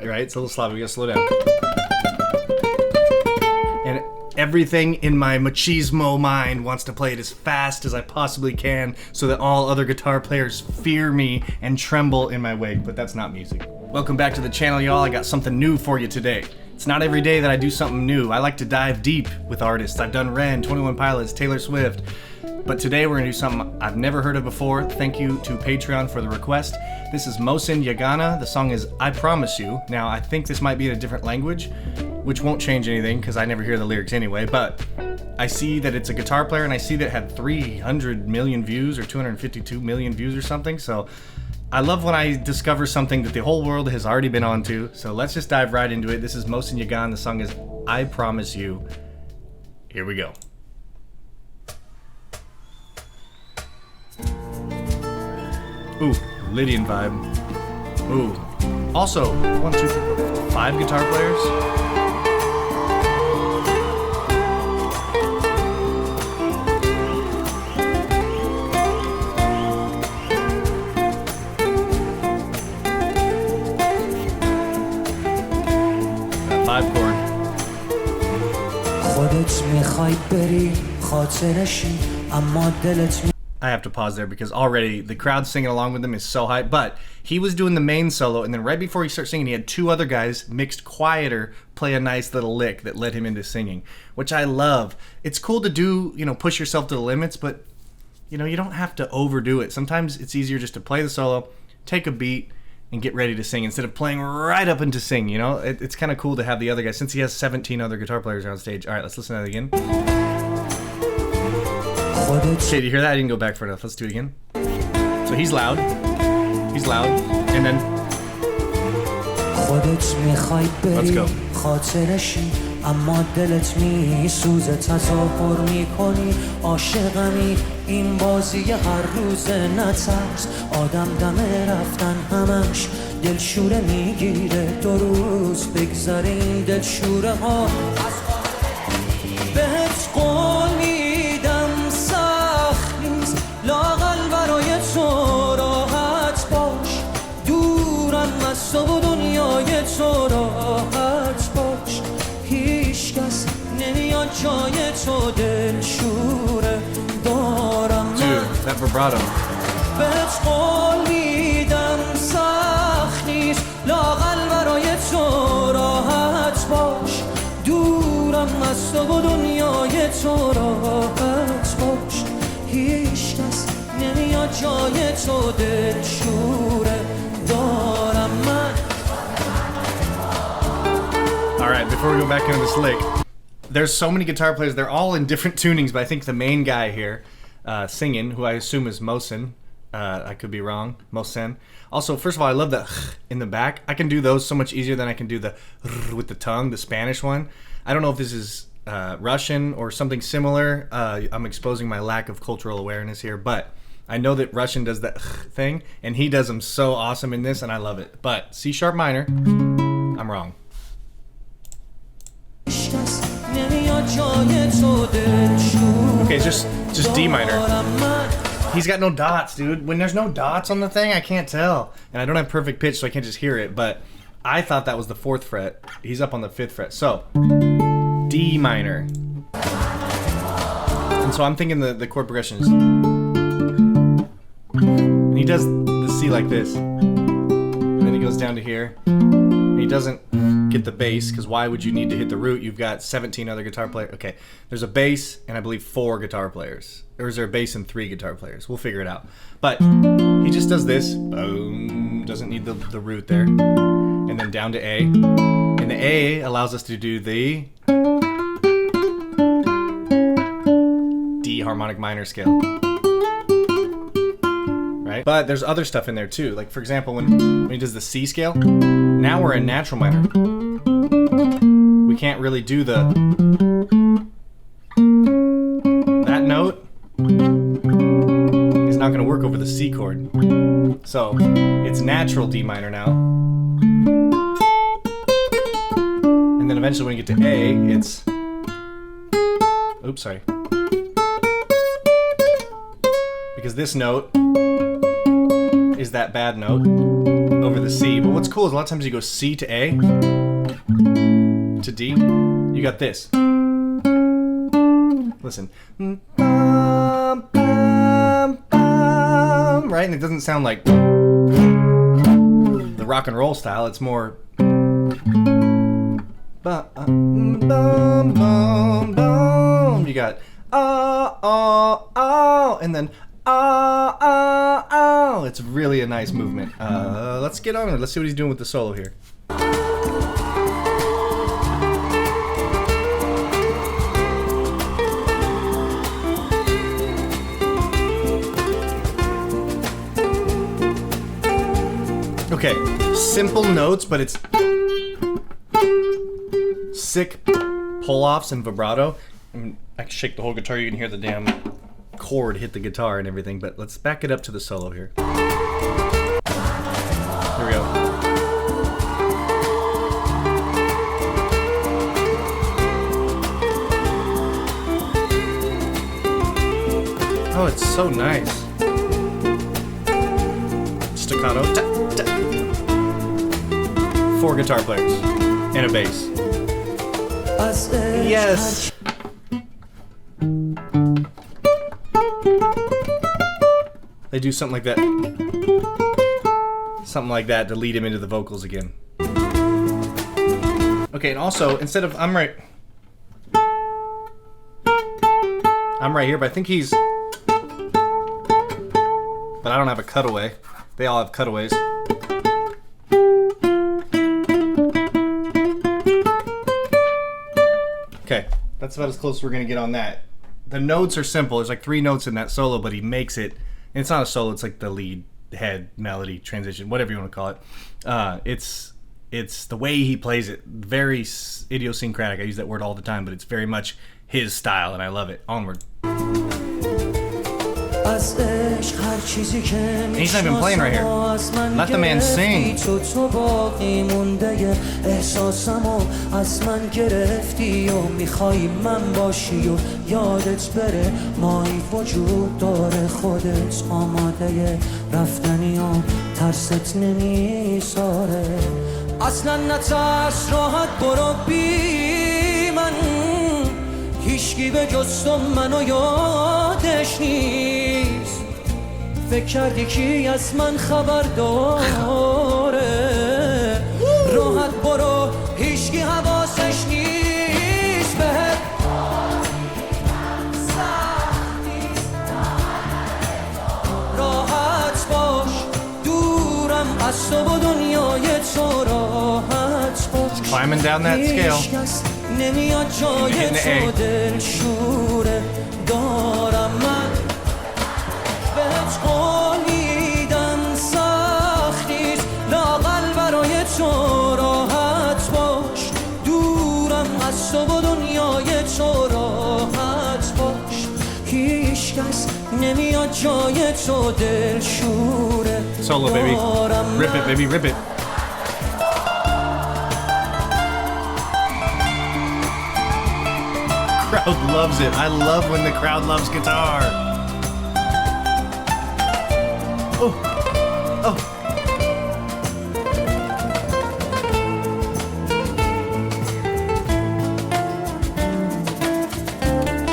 right? It's a little sloppy. We gotta slow down. And everything in my machismo mind wants to play it as fast as I possibly can so that all other guitar players fear me and tremble in my wake, but that's not music. Welcome back to the channel, y'all. I got something new for you today. It's not every day that I do something new. I like to dive deep with artists. I've done Ren, 21 Pilots, Taylor Swift. But today we're gonna do something I've never heard of before. Thank you to Patreon for the request. This is Mohsen Yeganeh. The song is I Promise You. Now, I think this might be in a different language, which won't change anything because I never hear the lyrics anyway, but I see that it's a guitar player and I see that it had 300 million views or 252 million views or something. So I love when I discover something that the whole world has already been onto. So let's just dive right into it. This is Mohsen Yeganeh. The song is I Promise You. Here we go. Ooh, Lydian vibe. Ooh. Also, 1, 2, 3, 4, 5 guitar players. Got 5 chord. I have to pause there because already the crowd singing along with him is so hype, but he was doing the main solo, and then right before he started singing, he had 2 other guys mixed quieter play a nice little lick that led him into singing, which I love. It's cool to do, push yourself to the limits, but you don't have to overdo it. Sometimes it's easier just to play the solo, take a beat, and get ready to sing instead of playing right up into sing, It's kind of cool to have the other guys, since he has 17 other guitar players on stage. All right, let's listen to that again. Okay, do you hear that? I didn't go back for enough. Let's do it again. So he's loud, and then let's go. اما دلت میسوزه تظاهر میکنی عاشقمی این بازی هر روز نترس آدم دم رفتن همش دلشوره میگیره 2 روز بگذره این دلشوره ها بهت قول میدم سخت نیست لااقل برای تو راحت باش دورم از تو و دنیای تو راحت باش هیچ کس نمیاد جای تو دلشوره دارم من بهت قول میدم سخت نیست لااقل برای تو راحت باش دورم از تو و دنیای تو راحت باش هیچ کس نمیاد جای تو دلشوره دارم من. Alright, before we go back into this lick, there's so many guitar players, they're all in different tunings, but I think the main guy here singing, who I assume is Mohsen, I could be wrong, Mohsen. Also, first of all, I love the in the back. I can do those so much easier than I can do the with the tongue, the Spanish one. I don't know if this is Russian or something similar. I'm exposing my lack of cultural awareness here, but I know that Russian does that thing, and he does them so awesome in this, and I love it. But C sharp minor, I'm wrong. Okay, just D minor. He's got no dots, dude. When there's no dots on the thing, I can't tell. And I don't have perfect pitch, so I can't just hear it, but I thought that was the 4th fret. He's up on the 5th fret. So, D minor. And so I'm thinking the chord progression is... And he does the C like this. And then he goes down to here. And he doesn't get the bass, because why would you need to hit the root? You've got 17 other guitar players. Okay, there's a bass and I believe 4 guitar players. Or is there a bass and 3 guitar players? We'll figure it out. But he just does this. Boom. Doesn't need the root there. And then down to A. And the A allows us to do the D harmonic minor scale. Right? But there's other stuff in there too. Like, for example, when he does the C scale, now we're in natural minor. We can't really do that note is not going to work over the C chord. So it's natural D minor now. And then eventually when you get to A, it's... Oops, sorry. Because this note is that bad note over the C. But what's cool is a lot of times you go C to A to D. You got this. Listen. Right? And it doesn't sound like the rock and roll style. It's more. You got and then it's really a nice movement. Let's get on it. Let's see what he's doing with the solo here. Okay, simple notes, but it's sick pull-offs and vibrato. I mean, I can shake the whole guitar, you can hear the damn chord hit the guitar and everything, but let's back it up to the solo here. Here we go. Oh, it's so nice. Staccato. 4 guitar players and a bass. Yes. They do something like that. Something like that to lead him into the vocals again. Okay, and also, instead of I'm right here, but I think he's. But I don't have a cutaway. They all have cutaways. Okay, that's about as close as we're gonna get on that. The notes are simple. There's like 3 notes in that solo, but he makes it. And it's not a solo. It's like the lead, head, melody, transition, whatever you want to call it. It's the way he plays it. Very idiosyncratic. I use that word all the time, but it's very much his style, and I love it. Onward. And he's not even playing right here. Let the man sing. هیچکی به جز تو منو یادش نیست فکر کردی کی از من خبر داره راحت برو هیچکی حواسش نیست بهت راحت باش دورم از تو و دنیای تو راحت باش Climbing down that scale. نمیاد جای تو دلشوره دارم من بهت قول میدم سخت نیست لااقل برای تو راحت باش دورم از تو و دنیای تو راحت باش هیچکس نمیاد جای تو دلشوره Solo, baby. Rip it, baby, rip it. Crowd loves it. I love when the crowd loves guitar. Oh, oh.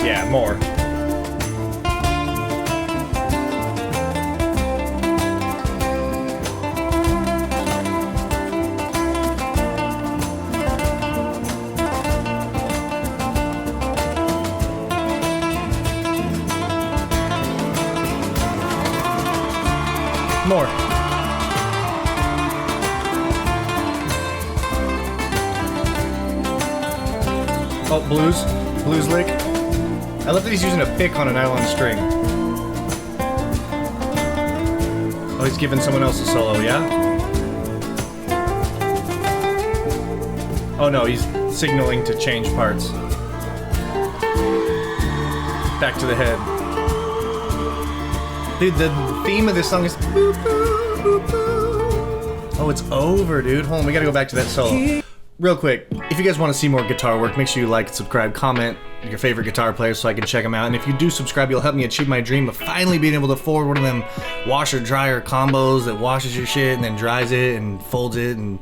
Yeah, more. More. Oh, blues lick. I love that he's using a pick on a nylon string. Oh, he's giving someone else a solo, yeah? Oh no, he's signaling to change parts. Back to the head. Dude, the theme of this song is. Oh, it's over, dude. Hold on, we gotta go back to that solo. Real quick, if you guys want to see more guitar work, make sure you like, subscribe, comment your favorite guitar players so I can check them out. And if you do subscribe, you'll help me achieve my dream of finally being able to afford one of them washer-dryer combos that washes your shit and then dries it and folds it and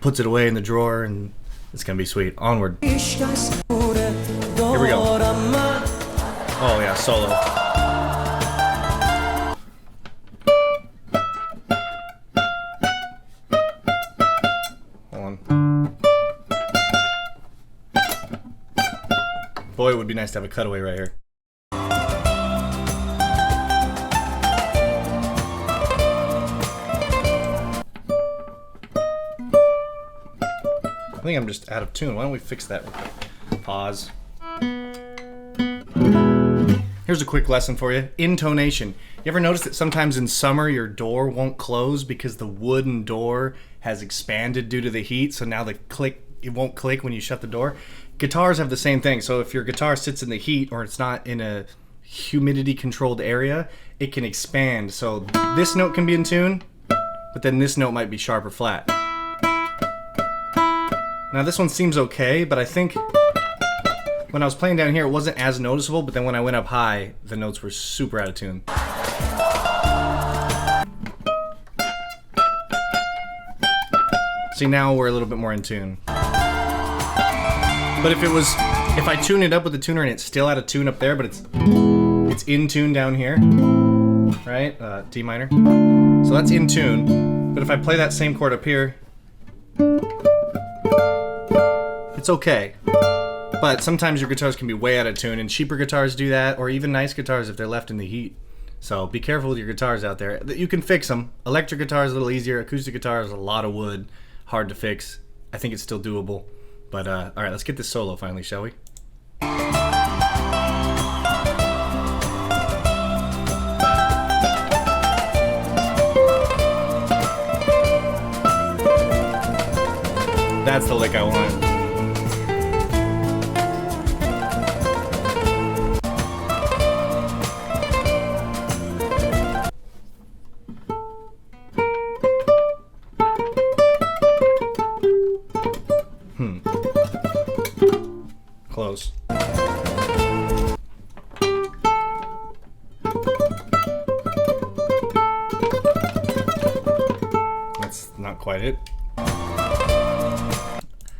puts it away in the drawer, and it's gonna be sweet. Onward. Here we go. Oh yeah, solo. Boy, it would be nice to have a cutaway right here. I think I'm just out of tune. Why don't we fix that real quick? Pause. Here's a quick lesson for you. Intonation. You ever notice that sometimes in summer your door won't close because the wooden door has expanded due to the heat, so now it won't click when you shut the door? Guitars have the same thing. So if your guitar sits in the heat or it's not in a humidity controlled area, it can expand. So this note can be in tune, but then this note might be sharp or flat. Now this one seems okay, but I think when I was playing down here it wasn't as noticeable, but then when I went up high, the notes were super out of tune. See, now we're a little bit more in tune. But if I tune it up with the tuner and it's still out of tune up there, but it's in tune down here, right? D minor. So that's in tune. But if I play that same chord up here, it's okay. But sometimes your guitars can be way out of tune, and cheaper guitars do that, or even nice guitars if they're left in the heat. So be careful with your guitars out there. You can fix them. Electric guitar is a little easier. Acoustic guitar is a lot of wood, hard to fix. I think it's still doable. But, alright, let's get this solo finally, shall we? That's the lick I want. Close. That's not quite it.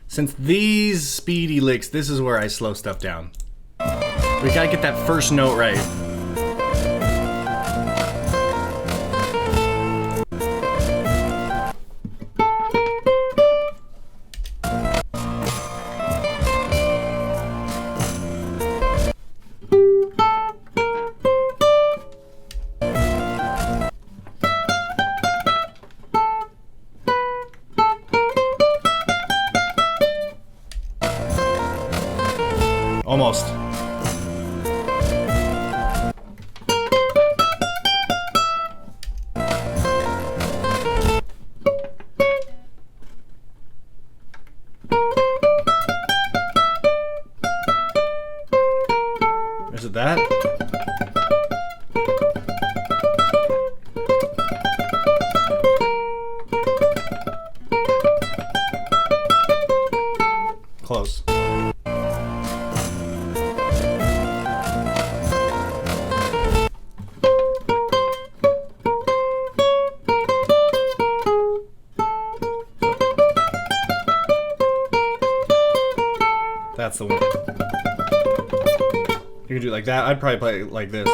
Since these speedy licks, this is where I slow stuff down. We gotta get that first note right. Almost. Is it that? Close. That's the one. You can do it like that. I'd probably play it like this.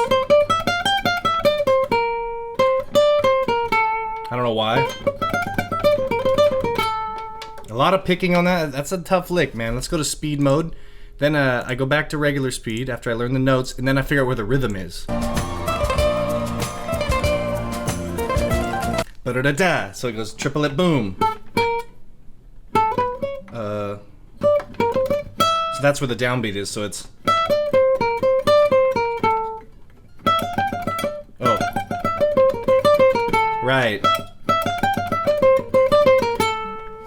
I don't know why. A lot of picking on that. That's a tough lick, man. Let's go to speed mode. Then I go back to regular speed after I learn the notes, and then I figure out where the rhythm is. Ba-da-da-da. So it goes triplet boom. So that's where the downbeat is, so it's... Oh. Right.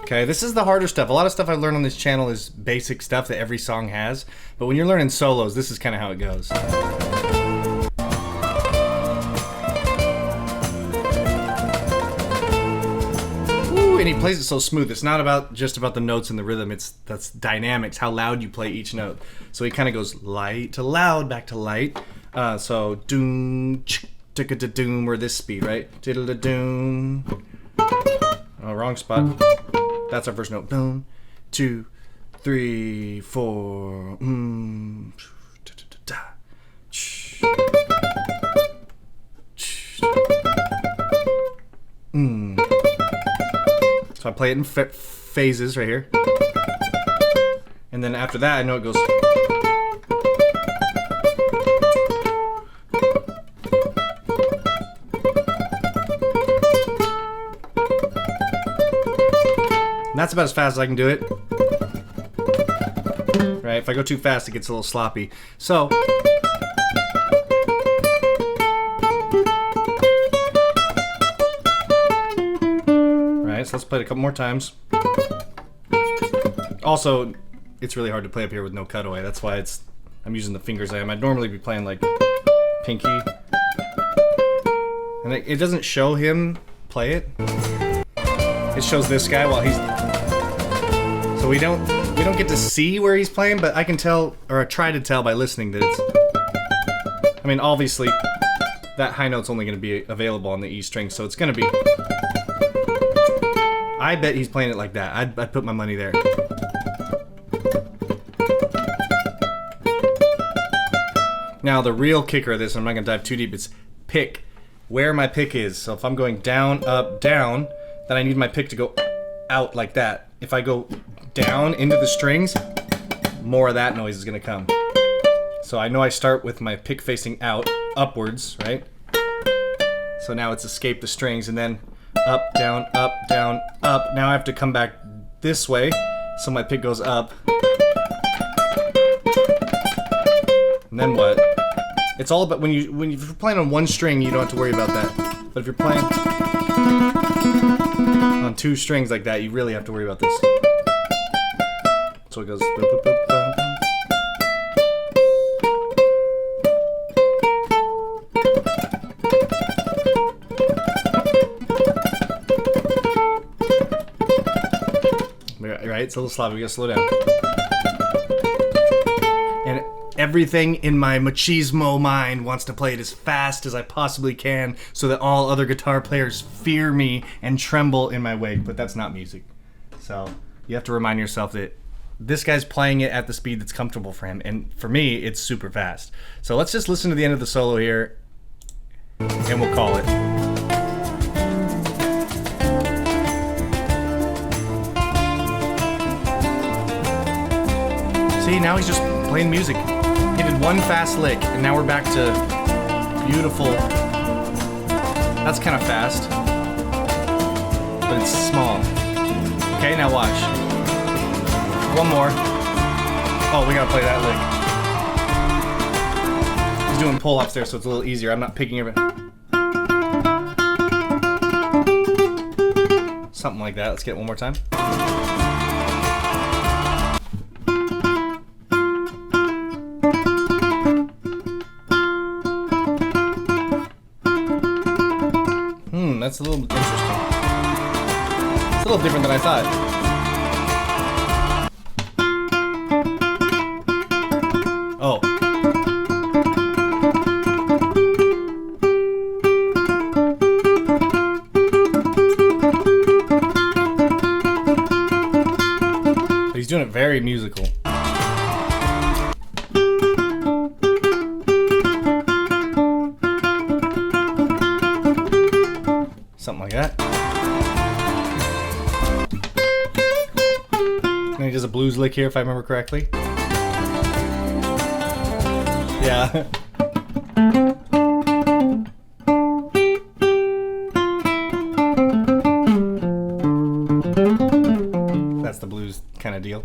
Okay, this is the harder stuff. A lot of stuff I learned on this channel is basic stuff that every song has, but when you're learning solos, this is kind of how it goes. Ooh, and he plays it so smooth. It's not about just about the notes and the rhythm. That's dynamics, how loud you play each note. So he kind of goes light to loud, back to light. So doom, ticka da doom, or this speed, right? Diddle da doom. Oh, wrong spot. That's our first note. 1, 2, 3, 4. So I play it in phases right here. And then after that, I know it goes. And that's about as fast as I can do it. Right? If I go too fast, it gets a little sloppy. So. So let's play it a couple more times. Also, it's really hard to play up here with no cutaway. That's why I'm using the fingers I am. I'd normally be playing like pinky. And it doesn't show him play it. It shows this guy while he's. So we don't get to see where he's playing, but I can tell, or I try to tell by listening that it's. I mean, obviously, that high note's only going to be available on the E string, so it's going to be. I bet he's playing it like that. I'd put my money there. Now the real kicker of this, I'm not gonna dive too deep, it's pick. Where my pick is. So if I'm going down, up, down, then I need my pick to go out like that. If I go down into the strings, more of that noise is gonna come. So I know I start with my pick facing out, upwards, right? So now it's escape the strings, and then up, down, up, down, up. Now I have to come back this way, so my pick goes up. And then what? It's all about when you're playing on one string, you don't have to worry about that. But if you're playing on two strings like that, you really have to worry about this. So it goes. Boop, boop, boop, boop. Right, it's a little sloppy. We gotta slow down. And everything in my machismo mind wants to play it as fast as I possibly can so that all other guitar players fear me and tremble in my wake, but that's not music. So you have to remind yourself that this guy's playing it at the speed that's comfortable for him, and for me, it's super fast. So let's just listen to the end of the solo here, and we'll call it. See, now he's just playing music. He did one fast lick, and now we're back to beautiful. That's kind of fast, but it's small. Okay, now watch. One more. Oh, we gotta play that lick. He's doing pull-ups there, so it's a little easier. I'm not picking everything. Something like that. Let's get it one more time. That's a little interesting. It's a little different than I thought. Oh. But he's doing it very musical. Something like that. And he does a blues lick here, if I remember correctly. Yeah. That's the blues kind of deal.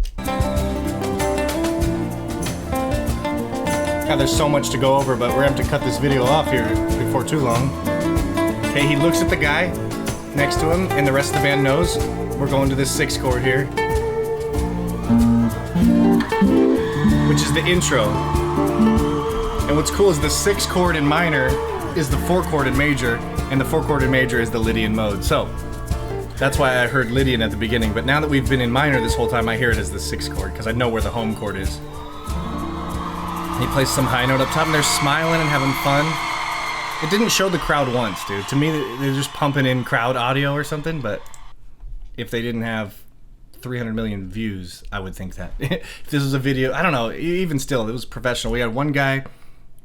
God, there's so much to go over, but we're going to have to cut this video off here before too long. Okay, he looks at the guy next to him, and the rest of the band knows we're going to this 6th chord here, which is the intro. And what's cool is the 6th chord in minor is the 4th chord in major, and the 4th chord in major is the Lydian mode. So That's why I heard Lydian at the beginning, but now that we've been in minor this whole time, I hear it as the 6th chord, because I know where the home chord is. He plays some high note up top, and they're smiling and having fun. It didn't show the crowd once, dude. To me, they're just pumping in crowd audio or something, but if they didn't have 300 million views, I would think that. If this was a video, I don't know, even still, it was professional. We had one guy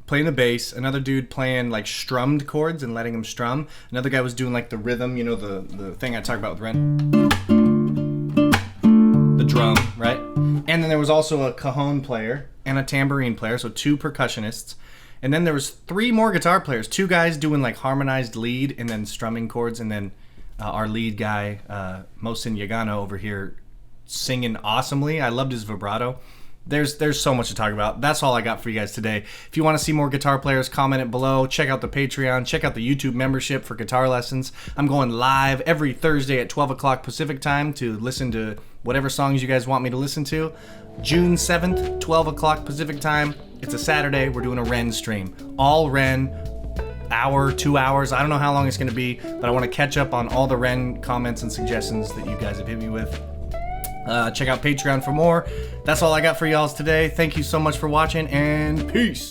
playing the bass, another dude playing like strummed chords and letting them strum. Another guy was doing like the rhythm, you know, the thing I talk about with Ren. The drum, right? And then there was also a cajon player and a tambourine player, so 2 percussionists. And then there was 3 more guitar players, 2 guys doing like harmonized lead and then strumming chords, and then our lead guy, Mohsen Yeganeh over here singing awesomely. I loved his vibrato. There's so much to talk about. That's all I got for you guys today. If you want to see more guitar players, comment it below. Check out the Patreon. Check out the YouTube membership for guitar lessons. I'm going live every Thursday at 12 o'clock Pacific time to listen to whatever songs you guys want me to listen to. June 7th, 12 o'clock Pacific time. It's a Saturday. We're doing a Ren stream. All Ren, hour, 2 hours. I don't know how long it's going to be, but I want to catch up on all the Ren comments and suggestions that you guys have hit me with. Check out Patreon for more. That's all I got for y'all today. Thank you so much for watching, and peace.